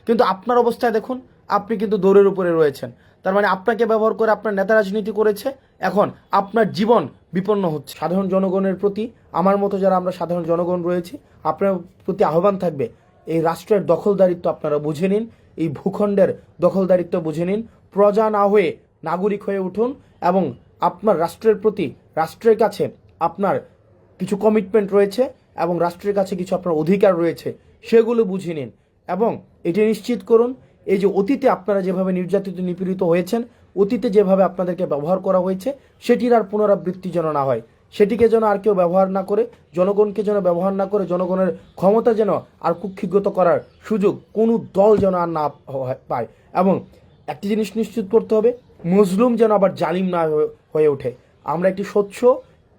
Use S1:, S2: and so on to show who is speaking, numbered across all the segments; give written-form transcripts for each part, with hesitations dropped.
S1: কিন্তু আপনার অবস্থায় দেখুন, আপনি কিন্তু দৌড়ের উপরে রয়েছেন। তার মানে আপনাকে ব্যবহার করে আপনার নেতা রাজনীতি করেছে, এখন আপনার জীবন বিপন্ন হচ্ছে। সাধারণ জনগণের প্রতি, আমার মতো যারা আমরা সাধারণ জনগণ রয়েছি, আপনার প্রতি আহ্বান থাকবে, এই রাষ্ট্রের দখলদারিত্ব আপনারা বুঝে নিন, এই ভূখণ্ডের দখলদারিত্ব বুঝে নিন, প্রজা না হয়ে নাগরিক হয়ে উঠুন এবং আপনার রাষ্ট্রের প্রতি, রাষ্ট্রের কাছে আপনার কিছু কমিটমেন্ট রয়েছে এবং রাষ্ট্রের কাছে কিছু আপনার অধিকার রয়েছে, সেগুলো বুঝে নিন এবং এটি নিশ্চিত করুন এই যে অতীতে আপনারা যেভাবে নির্যাতিত নিপীড়িত হয়েছেন, অতীতে যেভাবে আপনাদেরকে ব্যবহার করা হয়েছে, সেটির আর পুনরাবৃত্তি যেন না হয়, সেটিকে যেন আর কেউ ব্যবহার না করে, জনগণকে যেন ব্যবহার না করে, জনগণের ক্ষমতা যেন আর কুক্ষিগত করার সুযোগ কোনো দল যেন আর না পায়। এবং একটি জিনিস নিশ্চিত করতে হবে, মজলুম যেন আবার জালিম না হয়ে ওঠে। আমরা একটি স্বচ্ছ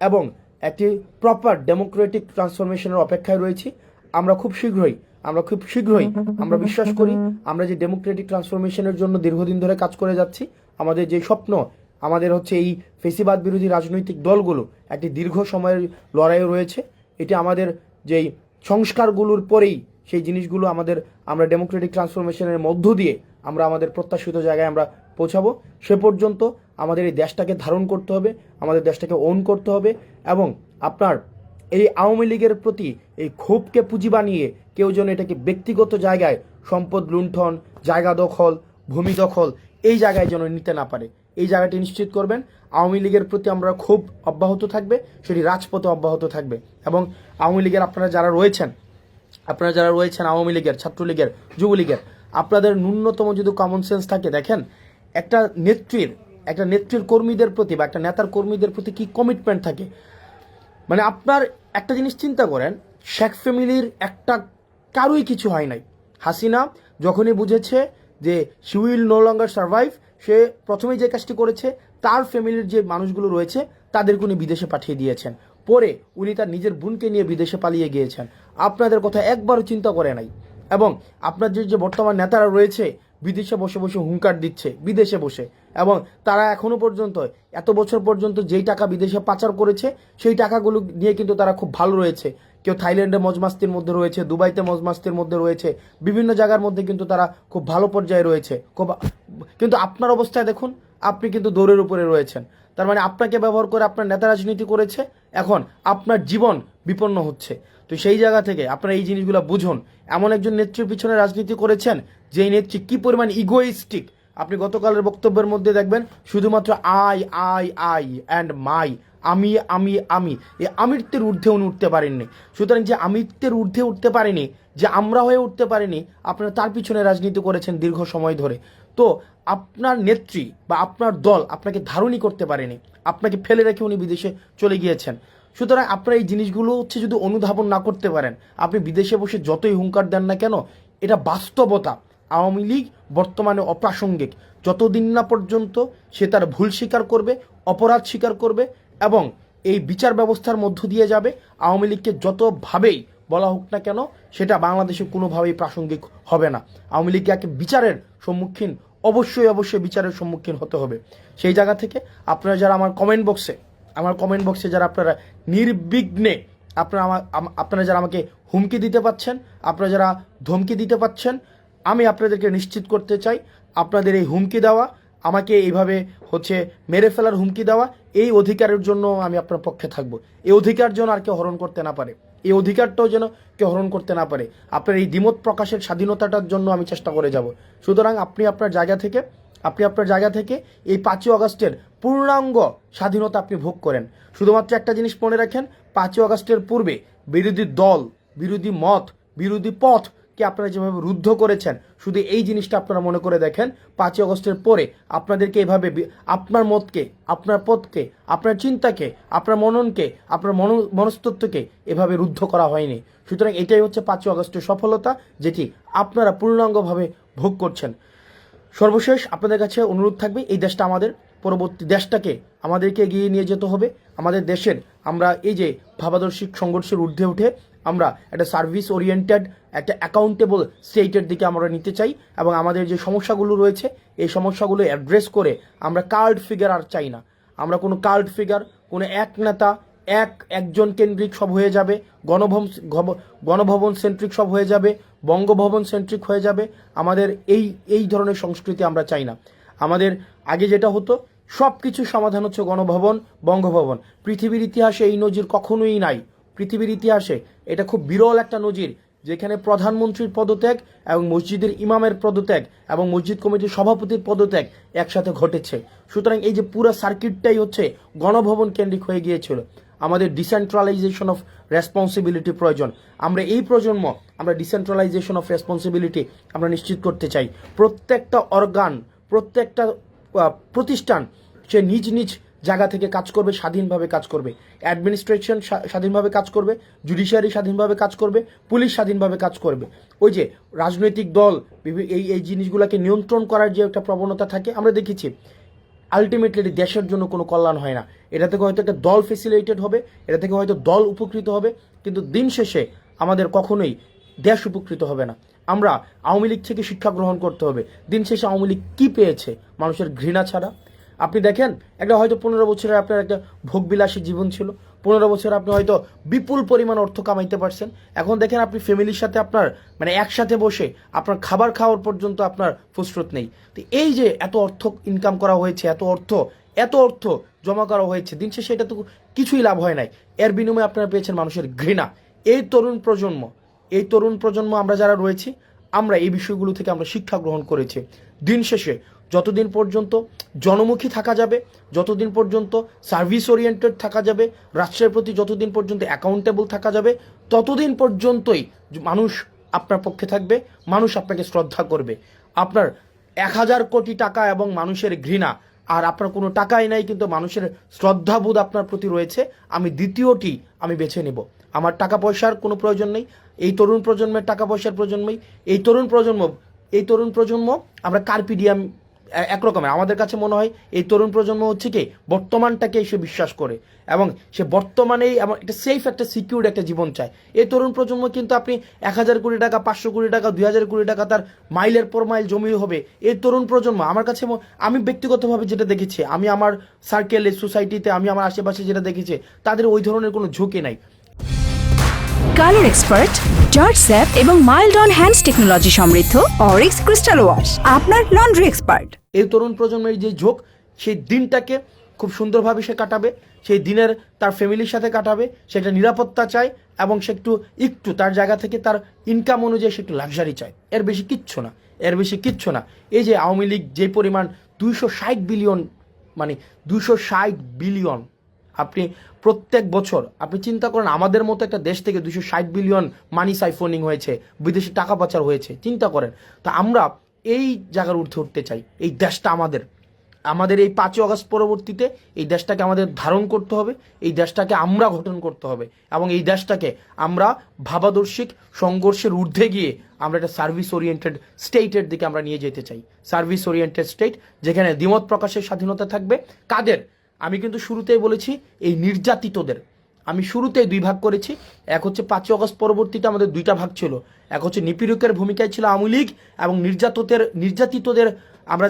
S1: এবং একটি প্রপার ডেমোক্রেটিক ট্রান্সফরমেশনের অপেক্ষায় রয়েছি। আমরা খুব শীঘ্রই আমরা বিশ্বাস করি, আমরা যে ডেমোক্রেটিক ট্রান্সফরমেশনের জন্য দীর্ঘদিন ধরে কাজ করে যাচ্ছি, আমাদের যে স্বপ্ন, আমাদের হচ্ছে এই ফেসিবাদ বিরোধী রাজনৈতিক দলগুলো একটি দীর্ঘ সময়ের লড়াই রয়েছে। এটি আমাদের যেই সংস্কারগুলোর পরেই সেই জিনিসগুলো আমরা ডেমোক্রেটিক ট্রান্সফরমেশনের মধ্য দিয়ে আমরা আমাদের প্রত্যাশিত জায়গায় আমরা পৌঁছাবো। সে পর্যন্ত আমাদের এই দেশটাকে ধারণ করতে হবে, আমাদের দেশটাকে ওন করতে হবে এবং আপনার এই আওয়ামী লীগের প্রতি এই ক্ষোভকে পুঁজি বানিয়ে কেউ যেন এটাকে ব্যক্তিগত জায়গায় সম্পদ লুণ্ঠন, জায়গা দখল, ভূমি দখল এই জায়গায় যেন নিতে না পারে, এই জায়গাটি নিশ্চিত করবেন। আওয়ামী লীগের প্রতি আমরা ক্ষোভ অব্যাহত থাকবে, সেটি রাজপথে অব্যাহত থাকবে এবং আওয়ামী লীগের আপনারা যারা রয়েছেন আওয়ামী লীগের, ছাত্রলীগের, যুবলীগের, আপনাদের ন্যূনতম যদি কমন সেন্স থাকে, দেখেন একটা নেত্রীর কর্মীদের প্রতি বা একটা নেতার কর্মীদের প্রতি কি কমিটমেন্ট থাকে। মানে আপনার একটা জিনিস চিন্তা করেন, শেখ ফ্যামিলির একটা কারোই কিছু হয় নাই। হাসিনা যখনই বুঝেছে যে she will no longer survive, সে প্রথমেই যে কাজটি করেছে, তার ফ্যামিলির যে মানুষগুলো রয়েছে তাদেরকে উনি বিদেশে পাঠিয়ে দিয়েছেন। পরে উনি তার নিজের বোনকে নিয়ে বিদেশে পালিয়ে গিয়েছেন, আপনাদের কথা একবারও চিন্তা করে নাই। এবং আপনার যে বর্তমান নেতারা রয়েছে বিদেশে বসে বসে হুঙ্কার দিচ্ছে, বিদেশে বসে, এবং তারা এখনো পর্যন্ত এত বছর পর্যন্ত যেই টাকা বিদেশে পাচার করেছে সেই টাকাগুলো নিয়ে কিন্তু তারা খুব ভালো রয়েছে। কেউ থাইল্যান্ডে মজমাস্তির মধ্যে রয়েছে, দুবাইতে মজমাস্তির মধ্যে রয়েছে, বিভিন্ন জায়গার মধ্যে কিন্তু তারা খুব ভালো পর্যায়ে রয়েছে। কিন্তু আপনার অবস্থায় দেখুন, আপনি কিন্তু দৌড়ের উপরে রয়েছেন। তার মানে আপনাকে ব্যবহার করে আপনার নেতা রাজনীতি করেছে, এখন আপনার জীবন বিপন্ন হচ্ছে। তো সেই জায়গা থেকে আপনারা এই জিনিসগুলো বুঝুন। এমন একজন নেত্রীর পিছনে রাজনীতি করেছেন যেই নেত্রী কি পরিমাণ ইগোইস্টিক, আপনি গতকালের বক্তব্যের মধ্যে দেখবেন শুধুমাত্র আই অ্যান্ড মাই, আমি এই আমিত্বের ঊর্ধ্বে উনি উঠতে পারেননি। সুতরাং যে আমিত্বের ঊর্ধ্বে উঠতে পারেনি, যে আমরা হয়ে উঠতে পারেনি, আপনারা তার পিছনে রাজনীতি করেছেন দীর্ঘ সময় ধরে। তো আপনার নেত্রী বা আপনার দল আপনাকে ধারণই করতে পারেনি, আপনাকে ফেলে রেখে উনি বিদেশে চলে গিয়েছেন। সুতরাং আপনারা এই জিনিসগুলো যদি অনুধাবন না করতে পারেন, আপনি বিদেশে বসে যতই হুঙ্কার দেন না কেন, এটা বাস্তবতা। আওয়ামী লীগ বর্তমানে অপ্রাসঙ্গিক, যতদিন না পর্যন্ত সে তার ভুল স্বীকার করবে, অপরাধ স্বীকার করবে এবং এই বিচার ব্যবস্থার মধ্য দিয়ে যাবে। আওয়ামী লীগকে যতভাবেই বলা হোক না কেন, সেটা বাংলাদেশে কোনোভাবেই প্রাসঙ্গিক হবে না। আওয়ামী লীগকে বিচারের সম্মুখীন অবশ্যই বিচারের সম্মুখীন হতে হবে। সেই জায়গা থেকে আপনারা যারা আমার কমেন্ট বক্সে যারা আপনারা নির্বিঘ্নে আপনারা যারা আমাকে হুমকি দিতে পাচ্ছেন, আপনারা যারা ধমকি দিতে পাচ্ছেন, আমি আপনাদেরকে নিশ্চিত করতে চাই, আপনাদের এই হুমকি দেওয়া, আমাকে এইভাবে মেরে ফেলার হুমকি দেওয়া, এই অধিকারের জন্য আমি আপনার পক্ষে থাকবো। এই অধিকার যেন আর কেউ হরণ করতে না পারে, এই অধিকারটাও যেন কেউ হরণ করতে না পারে। আপনার এই দ্বিমত প্রকাশের স্বাধীনতাটার জন্য আমি চেষ্টা করে যাব। সুতরাং আপনি আপনার জায়গা থেকে এই 5ই আগস্টের পূর্ণাঙ্গ স্বাধীনতা আপনি ভোগ করেন। শুধুমাত্র একটা জিনিস মনে রাখেন, 5ই আগস্টের পূর্বে বিরোধী দল, বিরোধী মত, বিরোধী পথকে আপনারা যেভাবে রুদ্ধ করেছেন, শুধু এই জিনিসটা আপনারা মনে করে দেখেন, 5ই আগস্টের পরে আপনাদেরকে এভাবে আপনার মতকে, আপনার পথকে, আপনার চিন্তাকে, আপনার মননকে, আপনার মনস্তত্ত্বকে এভাবে রুদ্ধ করা হয়নি। সুতরাং এটাই হচ্ছে 5ই আগস্টের সফলতা, যেটি আপনারা পূর্ণাঙ্গভাবে ভোগ করছেন। সর্বশেষ আপনাদের কাছে অনুরোধ থাকবে, এই দেশটা আমাদের, পরবর্তী দেশটাকে আমাদেরকে এগিয়ে নিয়ে যেতে হবে। আমাদের দেশের আমরা এই যে ভাবাদর্শিক সংঘর্ষের ঊর্ধ্বে উঠে আমরা একটা সার্ভিস ওরিয়েন্টেড, একটা অ্যাকাউন্টেবল স্টেটের দিকে আমরা নিতে চাই এবং আমাদের যে সমস্যাগুলো রয়েছে এই সমস্যাগুলো অ্যাড্রেস করে আমরা কাল্ট ফিগার আর চাই না। আমরা কোনো কাল্ট ফিগার, কোনো এক নেতা, একজন কেন্দ্রিক সব হয়ে যাবে, গণভবন সেন্ট্রিক সব হয়ে যাবে, বঙ্গভবন সেন্ট্রিক হয়ে যাবে। আমাদের এই ধরনের সংস্কৃতি আমরা চাই না। আমাদের আগে যেটা হতো, সব কিছু সমাধান হচ্ছে গণভবন, বঙ্গভবন। পৃথিবীর ইতিহাসে এই নজির কখনোই নাই। পৃথিবীর ইতিহাসে এটা খুব বিরল একটা নজির, যেখানে প্রধানমন্ত্রীর পদত্যাগ এবং মসজিদের ইমামের পদত্যাগ এবং মসজিদ কমিটির সভাপতির পদত্যাগ একসাথে ঘটেছে। সুতরাং এই যে পুরো সার্কিটটাই হচ্ছে গণভবন কেন্দ্রিক হয়ে গিয়েছিল। আমাদের ডিসেন্ট্রালাইজেশন অফ রেসপন্সিবিলিটি প্রয়োজন। আমরা এই প্রজন্ম, আমরা ডিসেন্ট্রালাইজেশন অফ রেসপন্সিবিলিটি আমরা নিশ্চিত করতে চাই। প্রত্যেকটা অর্গান, প্রত্যেকটা প্রতিষ্ঠান সে নিজ নিজ জায়গা থেকে কাজ করবে, স্বাধীনভাবে কাজ করবে। অ্যাডমিনিস্ট্রেশন স্বাধীনভাবে কাজ করবে, জুডিশিয়ারি স্বাধীনভাবে কাজ করবে, পুলিশ স্বাধীনভাবে কাজ করবে। ওই যে রাজনৈতিক দল এই জিনিসগুলোকে নিয়ন্ত্রণ করার যে একটা প্রবণতা থাকে, আমরা দেখেছি আলটিমেটলি দেশের জন্য কোনো কল্যাণ হয় না। এটা থেকে হয়তো একটা দল ফেসিলিটেড হবে, এটা থেকে হয়তো দল উপকৃত হবে, কিন্তু দিন শেষে আমাদের কখনোই দেশ উপকৃত হবে না। আমরা আওয়ামী লীগ থেকে শিক্ষা গ্রহণ করতে হবে। দিন শেষে আওয়ামী লীগ কী পেয়েছে? মানুষের ঘৃণা ছাড়া। আপনি দেখেন, একটা হয়তো 15 বছরের আপনার একটা ভোগবিলাসী জীবন ছিল, 15 বছর আপনি হয়তো বিপুল পরিমাণ অর্থ কামাইতে পারছেন। এখন দেখেন আপনি ফ্যামিলির সাথে আপনার একসাথে বসে আপনার খাবার খাওয়ার পর্যন্ত আপনার ফুসরত নেই। তো এই যে এত অর্থ ইনকাম করা হয়েছে, এত অর্থ জমা করা হয়েছে, দিন শেষে এটা তো কিছুই লাভ হয় নাই। এর বিনিময়ে আপনারা পেয়েছেন মানুষের ঘৃণা। এই তরুণ প্রজন্ম আমরা যারা রয়েছি, আমরা এই বিষয়গুলো থেকে আমরা শিক্ষা গ্রহণ করেছি। দিন শেষে যতদিন পর্যন্ত জনমুখী থাকা যাবে, যতদিন পর্যন্ত সার্ভিস ওরিয়েন্টেড থাকা যাবে, রাষ্ট্রের প্রতি যতদিন পর্যন্ত অ্যাকাউন্টেবল থাকা যাবে, ততদিন পর্যন্তই মানুষ আপনার পক্ষে থাকবে, মানুষ আপনাকে শ্রদ্ধা করবে। আপনার 1000 কোটি টাকা এবং মানুষের ঘৃণা, আর আপনার কোনো টাকাই নাই কিন্তু মানুষের শ্রদ্ধাবোধ আপনার প্রতি রয়েছে, আমি দ্বিতীয়টি আমি বেছে নেব। আমার টাকা পয়সার কোনো প্রয়োজন নেই, এই তরুণ প্রজন্মের টাকা পয়সার প্রয়োজন নেই। এই তরুণ প্রজন্ম আমরা কার্পিডিয়াম একরকমের। আমাদের কাছে মনে হয় এই তরুণ প্রজন্ম হচ্ছে কি বর্তমানটাকে সে বিশ্বাস করে এবং সে বর্তমানেই এমন একটা সেফ, একটা সিকিউর একটা জীবন চায়। এই তরুণ প্রজন্ম কিন্তু আপনি 1000 কোটি টাকা, 500 কোটি টাকা, 2000 কোটি টাকা তার মাইলের পর মাইল জমি হবে। এই তরুণ প্রজন্ম আমার কাছে, আমি ব্যক্তিগতভাবে যেটা দেখেছি, আমি আমার সার্কেলে, সোসাইটিতে, আমি আমার আশেপাশে যেটা দেখেছি, তাদের ওই ধরনের কোনো ঝুঁকি নাই।
S2: কালার এক্সপার্ট, জর্জ স্যাপ এবং মাইল্ড অন হ্যান্ডস টেকনোলজি সমৃদ্ধ অরিক্স ক্রিস্টাল ওয়াশ আপনার লন্ড্রি এক্সপার্ট।
S1: এই তরুণ প্রজন্মের যে ঝোঁক, সেই দিনটাকে খুব সুন্দরভাবে সে কাটাবে, সেই দিনের তার ফ্যামিলির সাথে কাটাবে, সেটা নিরাপত্তা চায় এবং সে একটু তার জায়গা থেকে তার ইনকাম অনুযায়ী সে একটু লাক্সারি চায়। এর বেশি কিচ্ছু না। এই যে আওয়ামী লীগ যে পরিমাণ 260 বিলিয়ন, 260 বিলিয়ন, আপনি প্রত্যেক বছর আপনি চিন্তা করেন, আমাদের মতো একটা দেশ থেকে 260 বিলিয়ন মানি সাইফোনিং হয়েছে, বিদেশে টাকা পাচার হয়েছে, চিন্তা করেন। তা আমরা এই জায়গার ঊর্ধ্বে উঠতে চাই। এই দেশটা আমাদের এই 5ই আগস্ট পরবর্তীতে এই দেশটাকে আমাদের ধারণ করতে হবে, এই দেশটাকে আমরা গঠন করতে হবে এবং এই দেশটাকে আমরা ভাবাদর্শিক সংঘর্ষের ঊর্ধ্বে গিয়ে আমরা একটা সার্ভিস ওরিয়েন্টেড স্টেটের দিকে আমরা নিয়ে যেতে চাই। সার্ভিস ওরিয়েন্টেড স্টেট, যেখানে দ্বিমত প্রকাশের স্বাধীনতা থাকবে। কাদের? আমি কিন্তু শুরুতেই বলেছি, এই নির্যাতিতদের। আমি শুরুতেই 2 ভাগ করেছি। এক হচ্ছে 5ই আগস্ট পরবর্তীতে আমাদের 2টা ভাগ ছিল। এক হচ্ছে নিপীড়কের ভূমিকায় ছিল আওয়ামী লীগ এবং নির্যাতিতদের আমরা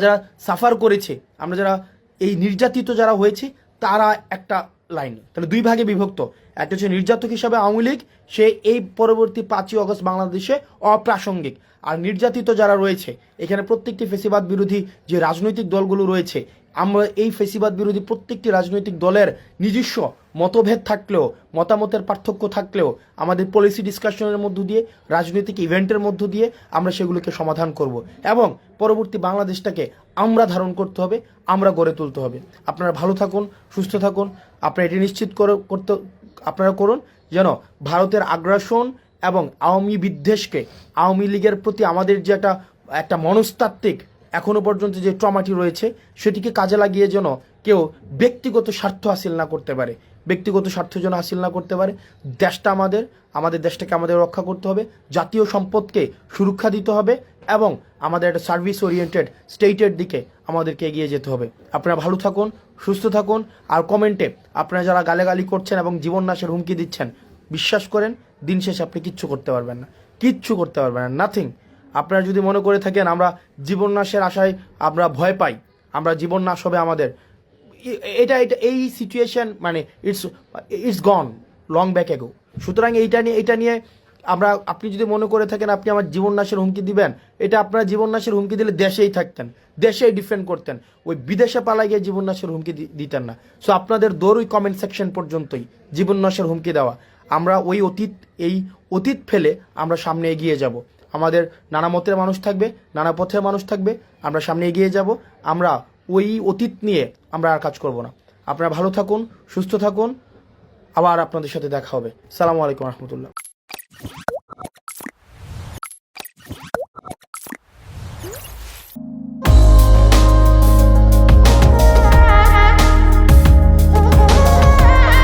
S1: যারা সাফার করেছে, আমরা যারা এই নির্যাতিত যারা হয়েছে, তারা একটা লাইন। তাহলে 2 ভাগে বিভক্ত। একটা হচ্ছে নির্যাতক হিসাবে আওয়ামী লীগ, সে এই পরবর্তী 5ই আগস্ট বাংলাদেশে অপ্রাসঙ্গিক। আর নির্যাতিত যারা রয়েছে, এখানে প্রত্যেকটি ফেসিবাদ বিরোধী যে রাজনৈতিক দলগুলো রয়েছে, আমরা এই ফেসিবাদ বিরোধী প্রত্যেকটি রাজনৈতিক দলের নিজস্ব মতভেদ থাকলেও, মতামতের পার্থক্য থাকলেও, আমাদের পলিসি ডিসকাশনের মধ্য দিয়ে, রাজনৈতিক ইভেন্টের মধ্য দিয়ে আমরা সেগুলোকে সমাধান করব এবং পরবর্তী বাংলাদেশটাকে আমরা ধারণ করতে হবে, আমরা গড়ে তুলতে হবে। আপনারা ভালো থাকুন, সুস্থ থাকুন। আপনারা এটি নিশ্চিত আপনারা করুন যেন ভারতের আগ্রাসন এবং আওয়ামী বিদ্বেষকে, আওয়ামী লীগের প্রতি আমাদের যে একটা মনস্তাত্ত্বিক এখনো পর্যন্ত যে ট্রমাটি রয়েছে, সেটিকে কাজে লাগিয়ে যেন কেউ ব্যক্তিগত স্বার্থ হাসিল না করতে পারে, দেশটা আমাদের দেশটাকে আমাদের রক্ষা করতে হবে, জাতীয় সম্পদকে সুরক্ষা দিতে হবে এবং আমাদের একটা সার্ভিস ওরিয়েন্টেড স্টেটের দিকে আমাদেরকে এগিয়ে যেতে হবে। আপনারা ভালো থাকুন, সুস্থ থাকুন। আর কমেন্টে আপনারা যারা গালাগালি করছেন এবং জীবন নাশের হুমকি দিচ্ছেন, বিশ্বাস করেন দিন শেষে আপনি কিচ্ছু করতে পারবেন না, নাথিং। আপনারা যদি মনে করে থাকেন আমরা জীবন নাশের আশায় আমরা ভয় পাই, আমরা জীবন নাশ হবে আমাদের, এটা এটা এই সিচুয়েশন মানে ইটস গন লং ব্যাক এগো। সুতরাং এটা নিয়ে আপনি যদি মনে করে থাকেন আপনি আমার জীবন নাশের হুমকি দিবেন, এটা আপনারা জীবন নাশের হুমকি দিলে দেশেই থাকতেন, দেশেই ডিফেন্ড করতেন, ওই বিদেশে পালাই গিয়ে জীবন নাশের হুমকি দিতেন না। সো আপনাদের দৌড় ওই কমেন্ট সেকশন পর্যন্তই, জীবন নাশের হুমকি দেওয়া। আমরা ওই অতীত ফেলে আমরা সামনে এগিয়ে যাব। আমাদের নানা মতের মানুষ থাকবে, নানা পথের মানুষ থাকবে, আমরা সামনে এগিয়ে যাব। আমরা ওই অতীত নিয়ে আমরা আর কাজ করব না। আপনারা ভালো থাকুন, সুস্থ থাকুন, আবার আপনাদের সাথে দেখা হবে। সালামু আলাইকুম রহমতুল্লাহ।